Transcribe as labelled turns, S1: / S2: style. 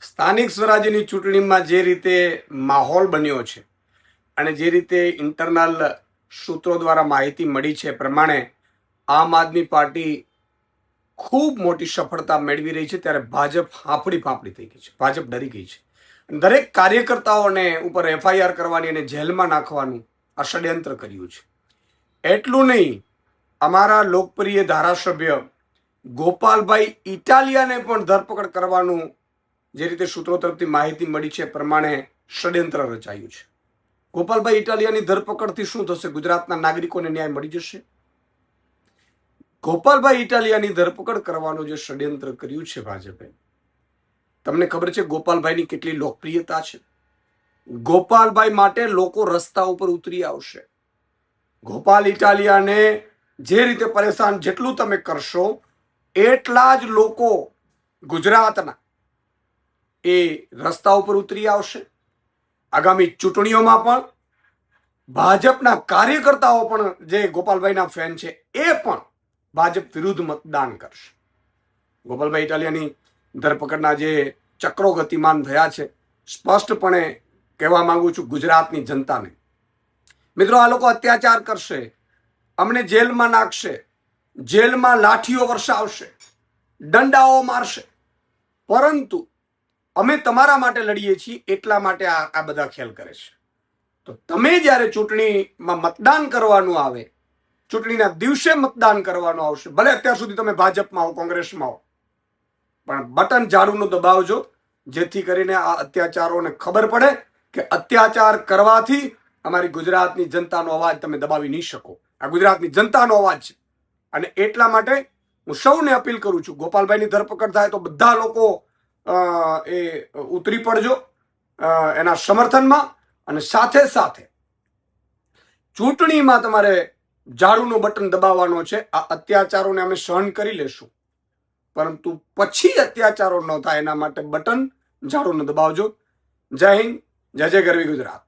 S1: સ્થાનિક સ્વરાજ્યની ચૂંટણીમાં જે રીતે માહોલ બન્યો છે અને જે રીતે ઇન્ટરનલ સૂત્રો દ્વારા માહિતી મળી છે પ્રમાણે આમ આદમી પાર્ટી ખૂબ મોટી સફળતા મેળવી રહી છે, ત્યારે ભાજપ ફાંફડી થઈ ગઈ છે. ભાજપ ડરી ગઈ છે. દરેક કાર્યકર્તાઓને ઉપર એફઆઈઆર કરવાની અને જેલમાં નાખવાનું આ ષડયંત્ર કર્યું છે. એટલું નહીં, અમારા લોકપ્રિય ધારાસભ્ય ગોપાલભાઈ ઇટાલિયાને પણ ધરપકડ કરવાનું જે રીતે સૂત્રો તરફથી માહિતી મળી છે પ્રમાણે ષડયંત્ર રચાયું છે. ગોપાલભાઈ ઇટાલિયાની ધરપકડથી શું થશે? ગુજરાતના નાગરિકોને ન્યાય મળી જશે? ગોપાલભાઈ ઇટાલિયાની ધરપકડ કરવાનું જે ષડયંત્ર કર્યું છે ભાજપે, તમને ખબર છે ગોપાલભાઈની કેટલી લોકપ્રિયતા છે? ગોપાલભાઈ માટે લોકો રસ્તા ઉપર ઉતરી આવશે. ગોપાલ ઇટાલિયાને જે રીતે પરેશાન જેટલું તમે કરશો એટલા જ લોકો ગુજરાતના એ રસ્તા ઉપર ઉતરી આવશે. આગામી ચૂંટણીઓમાં પણ ભાજપના કાર્યકર્તાઓ પણ જે ગોપાલભાઈના ફેન છે એ પણ ભાજપ વિરુદ્ધ મતદાન કરશે. ગોપાલભાઈ ઇટાલિયાની ધરપકડના જે ચક્રો ગતિમાન થયા છે, સ્પષ્ટપણે કહેવા માંગુ છું ગુજરાતની જનતાને, મિત્રો, આ લોકો અત્યાચાર કરશે, અમને જેલમાં નાખશે, જેલમાં લાઠીઓ વરસાવશે, દંડાઓ મારશે, પરંતુ અમે તમારા માટે લડીએ છીએ એટલા માટે આ બધા ખેલ કરે છે. તો તમે જ્યારે ચૂંટણીમાં મતદાન કરવાનું આવે, ચૂંટણીના દિવસે મતદાન કરવાનું આવશે, ભલે અત્યાર સુધી તમે ભાજપમાં હો, કોંગ્રેસમાં હો, પણ બટન ઝાડુનું દબાવજો, જેથી કરીને આ અત્યાચારોને ખબર પડે કે અત્યાચાર કરવાથી અમારી ગુજરાતની જનતાનો અવાજ તમે દબાવી નહીં શકો. આ ગુજરાતની જનતાનો અવાજ છે અને એટલા માટે હું સૌને અપીલ કરું છું, ગોપાલભાઈની ધરપકડ થાય તો બધા લોકો એ ઉતરી પડજો એના સમર્થનમાં, અને સાથે સાથે ચૂંટણીમાં તમારે ઝાડુનું બટન દબાવવાનો છે. આ અત્યાચારોને અમે સહન કરી લેશું, પરંતુ પછી અત્યાચારો ન થાય એના માટે બટન ઝાડુનું દબાવજો. જય હિન્દ, જય જય ગરવી ગુજરાત.